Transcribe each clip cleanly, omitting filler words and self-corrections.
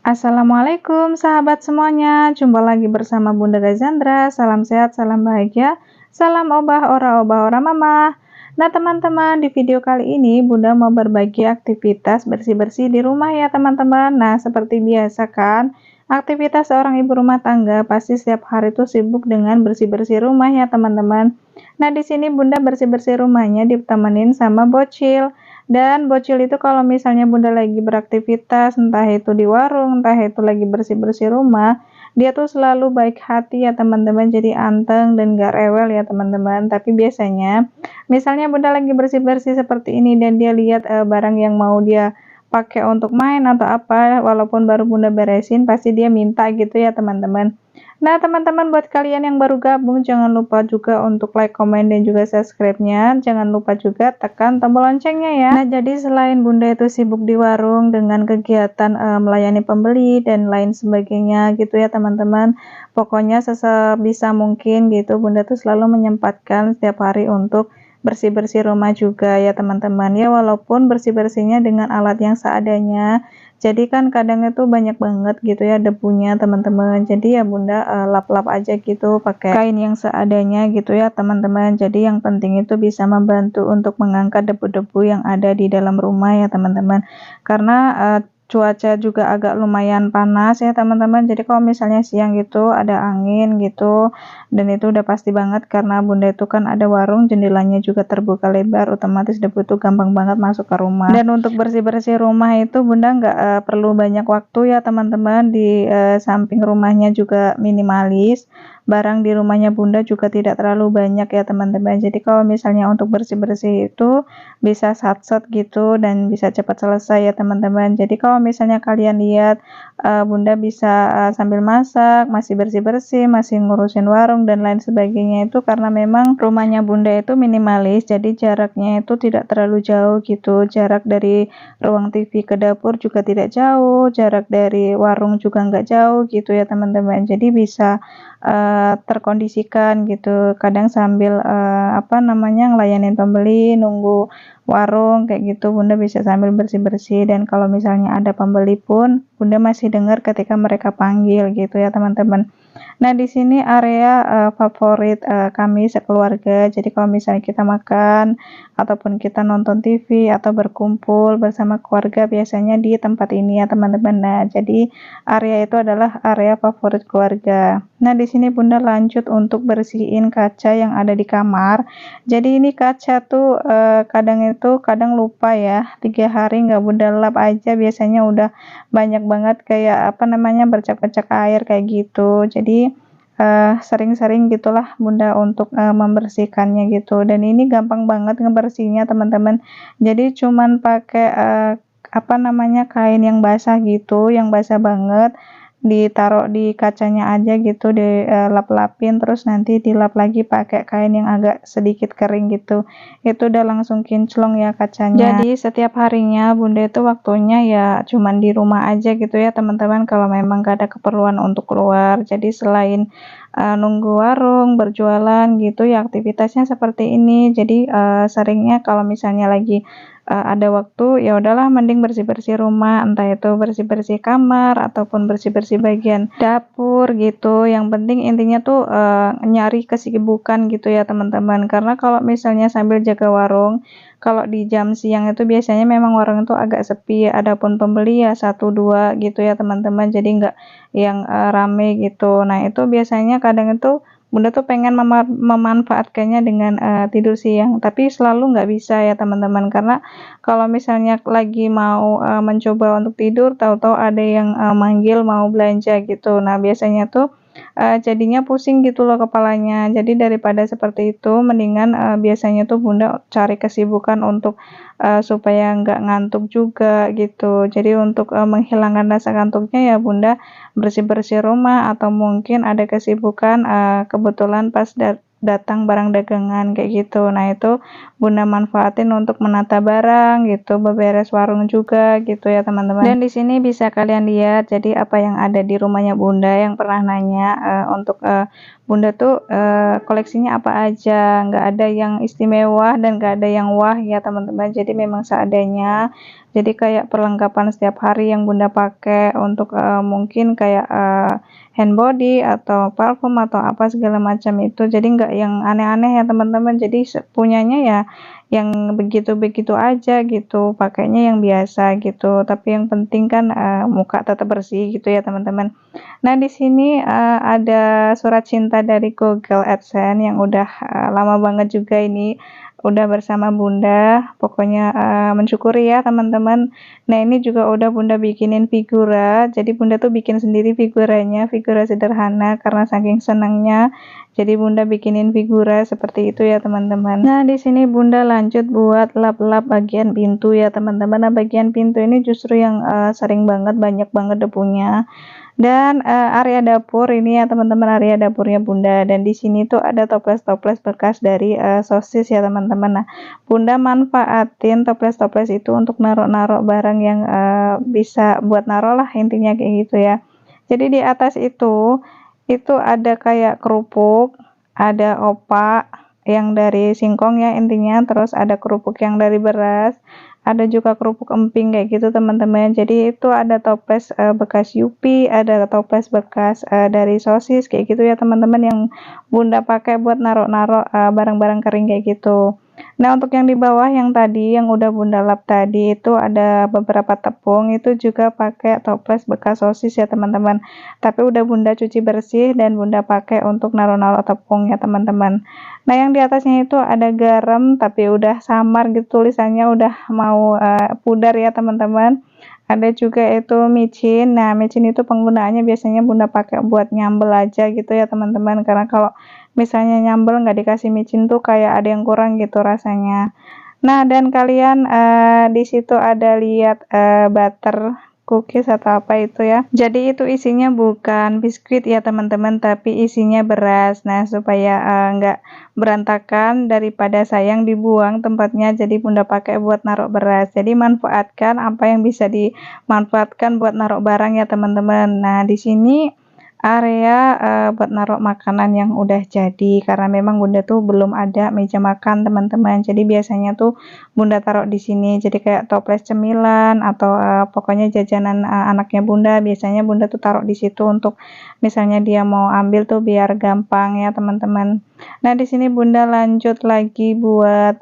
Assalamualaikum sahabat semuanya, jumpa lagi bersama Bunda Gazandra. Salam sehat, salam bahagia, salam obah ora mama. Nah teman-teman, di video kali ini Bunda mau berbagi aktivitas bersih-bersih di rumah ya teman-teman. Nah seperti biasa kan, aktivitas seorang ibu rumah tangga pasti setiap hari itu sibuk dengan bersih-bersih rumah ya teman-teman. Nah di sini Bunda bersih-bersih rumahnya ditemenin sama bocil. Dan bocil itu kalau misalnya Bunda lagi beraktivitas, entah itu di warung, entah itu lagi bersih-bersih rumah, dia tuh selalu baik hati ya teman-teman, jadi anteng dan gak rewel ya teman-teman. Tapi biasanya, misalnya Bunda lagi bersih-bersih seperti ini dan dia lihat barang yang mau dia pakai untuk main atau apa, walaupun baru Bunda beresin, pasti dia minta gitu ya teman-teman. Nah, teman-teman buat kalian yang baru gabung jangan lupa juga untuk like, komen, dan juga subscribe-nya. Jangan lupa juga tekan tombol loncengnya ya. Nah, jadi selain Bunda itu sibuk di warung dengan kegiatan melayani pembeli dan lain sebagainya gitu ya teman-teman. Pokoknya sebisa mungkin gitu Bunda tuh selalu menyempatkan setiap hari untuk bersih-bersih rumah juga ya teman-teman. Ya walaupun bersih-bersihnya dengan alat yang seadanya. Jadi kan kadang itu banyak banget gitu ya debunya teman-teman. Jadi ya Bunda lap-lap aja gitu pakai kain yang seadanya gitu ya teman-teman. Jadi yang penting itu bisa membantu untuk mengangkat debu-debu yang ada di dalam rumah ya teman-teman. Karena cuaca juga agak lumayan panas ya teman-teman. Jadi kalau misalnya siang gitu ada angin gitu dan itu udah pasti banget karena Bunda itu kan ada warung, jendelanya juga terbuka lebar, otomatis debu tuh gampang banget masuk ke rumah. Dan untuk bersih-bersih rumah itu Bunda nggak perlu banyak waktu ya teman-teman. Di samping rumahnya juga minimalis, barang di rumahnya Bunda juga tidak terlalu banyak ya teman-teman. Jadi kalau misalnya untuk bersih-bersih itu bisa sat-set gitu dan bisa cepat selesai ya teman-teman. Jadi kalau misalnya kalian lihat Bunda bisa sambil masak, masih bersih-bersih, masih ngurusin warung dan lain sebagainya itu karena memang rumahnya Bunda itu minimalis, jadi jaraknya itu tidak terlalu jauh gitu. Jarak dari ruang TV ke dapur juga tidak jauh, jarak dari warung juga nggak jauh gitu ya teman-teman. Jadi bisa terkondisikan gitu. Kadang sambil apa namanya ngelayanin pembeli, nunggu warung kayak gitu Bunda bisa sambil bersih-bersih. Dan kalau misalnya ada pembeli pun Bunda masih dengar ketika mereka panggil gitu ya teman-teman. Nah, di sini area favorit kami sekeluarga. Jadi kalau misalnya kita makan ataupun kita nonton TV atau berkumpul bersama keluarga biasanya di tempat ini ya teman-teman. Nah, jadi area itu adalah area favorit keluarga. Nah, di sini Bunda lanjut untuk bersihin kaca yang ada di kamar. Jadi ini kaca tuh kadang lupa ya, 3 hari nggak Bunda lap aja biasanya udah banyak banget kayak apa namanya bercak-bercak air kayak gitu. Jadi sering-sering gitulah Bunda untuk membersihkannya gitu. Dan ini gampang banget ngebersihnya teman-teman. Jadi cuman pakai apa namanya kain yang basah gitu, yang basah banget, ditaruh di kacanya aja gitu, dilap-lapin terus nanti dilap lagi pakai kain yang agak sedikit kering gitu. Itu udah langsung kinclong ya kacanya. Jadi setiap harinya Bunda itu waktunya ya cuman di rumah aja gitu ya teman-teman, kalau memang gak ada keperluan untuk keluar. Jadi selain nunggu warung berjualan gitu ya aktivitasnya seperti ini. Jadi seringnya kalau misalnya lagi ada waktu ya udahlah mending bersih-bersih rumah, entah itu bersih-bersih kamar ataupun bersih-bersih bagian dapur gitu. Yang penting intinya tuh nyari kesibukan gitu ya teman-teman. Karena kalau misalnya sambil jaga warung, kalau di jam siang itu biasanya memang warung itu agak sepi, adapun pembeli ya 1 2 gitu ya teman-teman. Jadi nggak yang rame gitu. Nah, itu biasanya kadang itu Bunda tuh pengen memanfaatkannya dengan tidur siang, tapi selalu nggak bisa ya teman-teman, karena kalau misalnya lagi mau mencoba untuk tidur, tahu-tahu ada yang manggil mau belanja gitu. Nah, biasanya tuh jadinya pusing gitu loh kepalanya. Jadi daripada seperti itu, mendingan biasanya tuh Bunda cari kesibukan untuk supaya nggak ngantuk juga gitu. Jadi untuk menghilangkan rasa ngantuknya ya Bunda bersih-bersih rumah atau mungkin ada kesibukan kebetulan pas datang barang dagangan kayak gitu. Nah, itu Bunda manfaatin untuk menata barang gitu, beberes warung juga gitu ya teman-teman. Dan di sini bisa kalian lihat jadi apa yang ada di rumahnya Bunda yang pernah nanya untuk bunda tuh koleksinya apa aja, nggak ada yang istimewa dan nggak ada yang wah ya teman-teman, jadi memang seadanya. Jadi kayak perlengkapan setiap hari yang bunda pakai untuk mungkin kayak hand body atau parfum atau apa segala macam itu, jadi nggak yang aneh-aneh ya teman-teman. Jadi punyanya ya yang begitu-begitu aja gitu, pakainya yang biasa gitu, tapi yang penting kan muka tetap bersih gitu ya teman-teman. Nah, di sini ada surat cinta dari Google AdSense yang udah lama banget juga ini udah bersama bunda, pokoknya mensyukuri ya teman-teman. Nah, ini juga udah bunda bikinin figura, jadi bunda tuh bikin sendiri figuranya, figura sederhana karena saking senangnya. Jadi bunda bikinin figura seperti itu ya teman-teman. Nah, di sini bunda lanjut buat lap-lap bagian pintu ya teman-teman. Nah, bagian pintu ini justru yang sering banget, banyak banget debunya. Dan area dapur ini ya teman-teman, area dapurnya bunda, dan di sini tuh ada toples-toples bekas dari sosis ya teman-teman. Nah, bunda manfaatin toples-toples itu untuk naruh-naruh barang yang bisa buat naruh lah, intinya kayak gitu ya. Jadi di atas itu ada kayak kerupuk, ada opak yang dari singkong ya intinya, terus ada kerupuk yang dari beras, ada juga kerupuk emping kayak gitu teman-teman. Jadi itu ada toples bekas Yupi, ada toples bekas dari sosis kayak gitu ya teman-teman, yang bunda pakai buat naruh-naruh barang-barang kering kayak gitu. Nah, untuk yang di bawah yang tadi yang udah bunda lap tadi itu ada beberapa tepung, itu juga pakai toples bekas sosis ya teman-teman, tapi udah bunda cuci bersih dan bunda pakai untuk naruh-naruh tepung ya teman-teman. Nah, yang di atasnya itu ada garam tapi udah samar gitu tulisannya, udah mau pudar ya teman-teman. Ada juga itu micin. Nah, micin itu penggunaannya biasanya bunda pakai buat nyambel aja gitu ya teman-teman, karena kalau misalnya nyambel nggak dikasih micin tuh kayak ada yang kurang gitu rasanya. Nah, dan kalian di situ ada lihat butter cookies atau apa itu ya. Jadi itu isinya bukan biskuit ya teman-teman, tapi isinya beras. Nah, supaya nggak berantakan, daripada sayang dibuang tempatnya, jadi bunda pakai buat naruh beras. Jadi manfaatkan apa yang bisa dimanfaatkan buat naruh barang ya teman-teman. Nah, di sini area buat naruh makanan yang udah jadi, karena memang bunda tuh belum ada meja makan teman-teman, jadi biasanya tuh bunda taruh di sini. Jadi kayak toples cemilan atau pokoknya jajanan anaknya bunda, biasanya bunda tuh taruh di situ untuk misalnya dia mau ambil tuh biar gampang ya teman-teman. Nah, di sini bunda lanjut lagi buat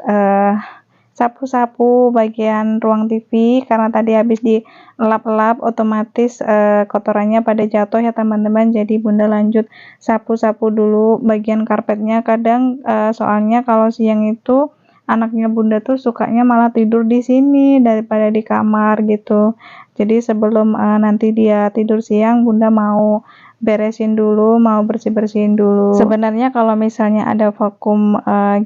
sapu-sapu bagian ruang TV, karena tadi habis dilap-lap otomatis kotorannya pada jatuh ya teman-teman. Jadi bunda lanjut sapu-sapu dulu bagian karpetnya. Kadang soalnya kalau siang itu anaknya bunda tuh sukanya malah tidur di sini daripada di kamar gitu. Jadi sebelum nanti dia tidur siang, bunda mau beresin dulu, mau bersih-bersihin dulu. Sebenarnya kalau misalnya ada vakum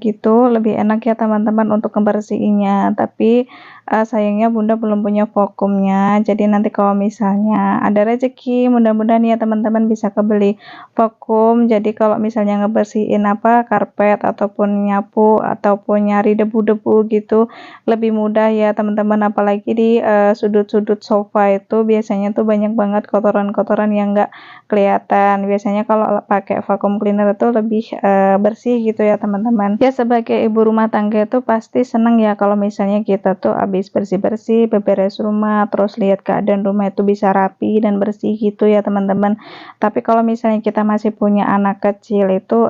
gitu lebih enak ya teman-teman untuk ngebersihinnya, tapi sayangnya bunda belum punya vakumnya. Jadi nanti kalau misalnya ada rezeki, mudah-mudahan ya teman-teman bisa kebeli vakum. Jadi kalau misalnya ngebersihin apa karpet ataupun nyapu ataupun nyari debu-debu gitu lebih mudah ya teman-teman, apalagi di sudut-sudut sofa itu biasanya tuh banyak banget kotoran-kotoran yang enggak kelihatan. Biasanya kalau pakai vacuum cleaner itu lebih bersih gitu ya teman-teman. Ya, sebagai ibu rumah tangga itu pasti seneng ya kalau misalnya kita tuh habis bersih-bersih, beberes rumah, terus lihat keadaan rumah itu bisa rapi dan bersih gitu ya teman-teman. Tapi kalau misalnya kita masih punya anak kecil itu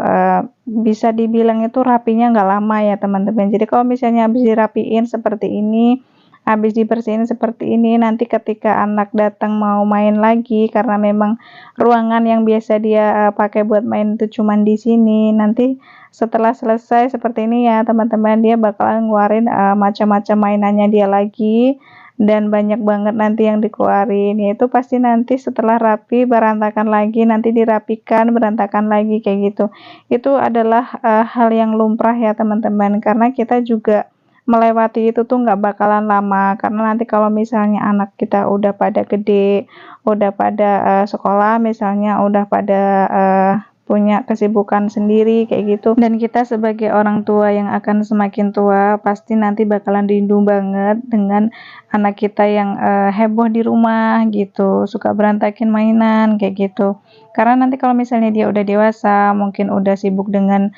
bisa dibilang itu rapinya nggak lama ya teman-teman. Jadi kalau misalnya habis dirapiin seperti ini, habis dibersihin seperti ini, nanti ketika anak datang mau main lagi, karena memang ruangan yang biasa dia pakai buat main itu cuman di sini, nanti setelah selesai seperti ini ya teman-teman, dia bakalan ngeluarin macam-macam mainannya dia lagi, dan banyak banget nanti yang dikeluarin. Itu pasti nanti setelah rapi berantakan lagi, nanti dirapikan berantakan lagi kayak gitu. Itu adalah hal yang lumrah ya teman-teman, karena kita juga melewati itu tuh nggak bakalan lama, karena nanti kalau misalnya anak kita udah pada gede, udah pada sekolah misalnya, udah pada punya kesibukan sendiri kayak gitu. Dan kita sebagai orang tua yang akan semakin tua pasti nanti bakalan rindu banget dengan anak kita yang heboh di rumah gitu, suka berantakin mainan kayak gitu. Karena nanti kalau misalnya dia udah dewasa, mungkin udah sibuk dengan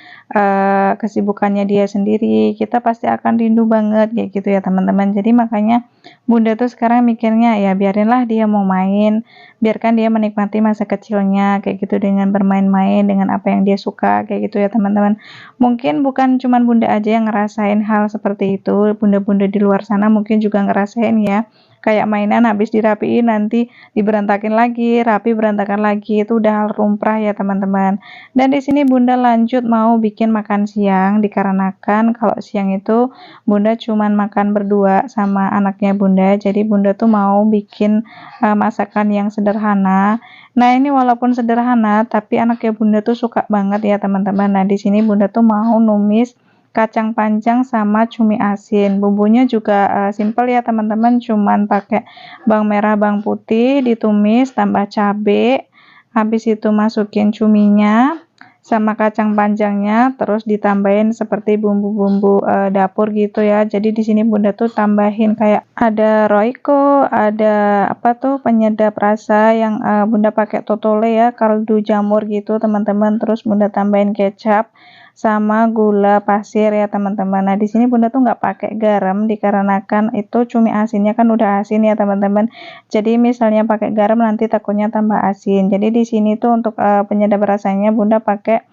kesibukannya dia sendiri, kita pasti akan rindu banget kayak gitu ya teman-teman. Jadi makanya Bunda tuh sekarang mikirnya ya biarinlah dia mau main, biarkan dia menikmati masa kecilnya kayak gitu dengan bermain-main dengan apa yang dia suka kayak gitu ya teman-teman. Mungkin bukan cuman Bunda aja yang ngerasain hal seperti itu, bunda-bunda di luar sana mungkin juga ngerasain ya. Kayak mainan habis dirapiin nanti diberantakin lagi, rapi berantakan lagi, itu udah hal lumrah ya teman-teman. Dan di sini Bunda lanjut mau bikin makan siang dikarenakan kalau siang itu Bunda cuman makan berdua sama anaknya Bunda. Jadi Bunda tuh mau bikin masakan yang sederhana. Nah, ini walaupun sederhana tapi anaknya Bunda tuh suka banget ya teman-teman. Nah, di sini Bunda tuh mau numis kacang panjang sama cumi asin. Bumbunya juga simple ya teman-teman, cuman pakai bawang merah, bawang putih ditumis, tambah cabe, habis itu masukin cuminya sama kacang panjangnya, terus ditambahin seperti bumbu-bumbu dapur gitu ya. Jadi di sini Bunda tuh tambahin kayak ada roiko, ada apa tuh penyedap rasa yang Bunda pakai totole ya, kaldu jamur gitu teman-teman. Terus Bunda tambahin kecap sama gula pasir ya teman-teman. Nah, di sini Bunda tuh nggak pakai garam dikarenakan itu cumi asinnya kan udah asin ya teman-teman. Jadi misalnya pakai garam nanti takutnya tambah asin. Jadi di sini tuh untuk penyedap rasanya Bunda pakai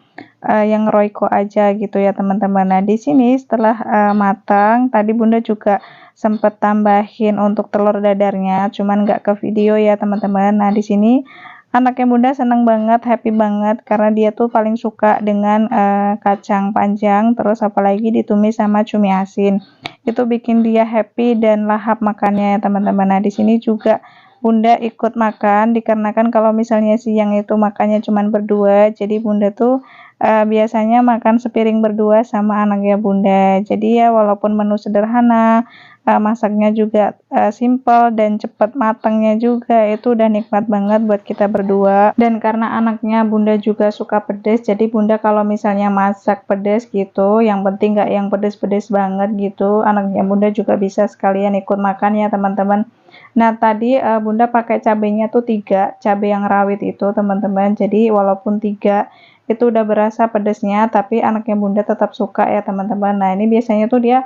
yang royco aja gitu ya teman-teman. Nah, di sini setelah matang, tadi Bunda juga sempat tambahin untuk telur dadarnya, cuman nggak ke video ya teman-teman. Nah, di sini anaknya Bunda seneng banget, happy banget karena dia tuh paling suka dengan kacang panjang, terus apalagi ditumis sama cumi asin. Itu bikin dia happy dan lahap makannya ya teman-teman. Nah, di sini juga Bunda ikut makan dikarenakan kalau misalnya siang itu makannya cuman berdua, jadi Bunda tuh biasanya makan sepiring berdua sama anaknya Bunda. Jadi ya walaupun menu sederhana, masaknya juga simple dan cepat matangnya juga, itu udah nikmat banget buat kita berdua. Dan karena anaknya Bunda juga suka pedas, jadi Bunda kalau misalnya masak pedas gitu, yang penting nggak yang pedas-pedas banget gitu, anaknya Bunda juga bisa sekalian ikut makan ya teman-teman. Nah, tadi Bunda pakai cabenya tuh 3 cabai yang rawit itu teman-teman. Jadi walaupun 3 itu udah berasa pedesnya, tapi anaknya Bunda tetap suka ya teman-teman. Nah, ini biasanya tuh dia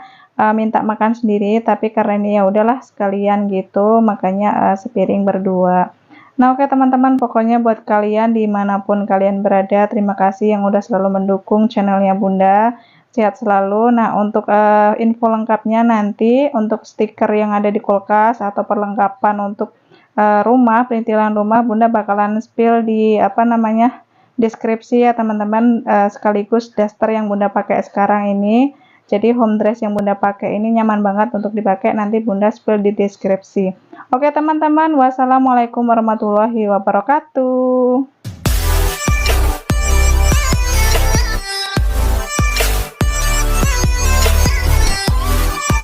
minta makan sendiri, tapi karena ini ya udahlah sekalian gitu, makanya sepiring berdua. Nah, oke teman-teman, pokoknya buat kalian dimanapun kalian berada, terima kasih yang udah selalu mendukung channelnya Bunda. Sehat selalu. Nah, untuk info lengkapnya nanti untuk stiker yang ada di kulkas atau perlengkapan untuk rumah, perintilan rumah, Bunda bakalan spill di apa namanya deskripsi ya teman-teman, sekaligus daster yang Bunda pakai sekarang ini. Jadi home dress yang Bunda pakai ini nyaman banget untuk dipakai, nanti Bunda spill di deskripsi. Oke teman-teman, wassalamualaikum warahmatullahi wabarakatuh.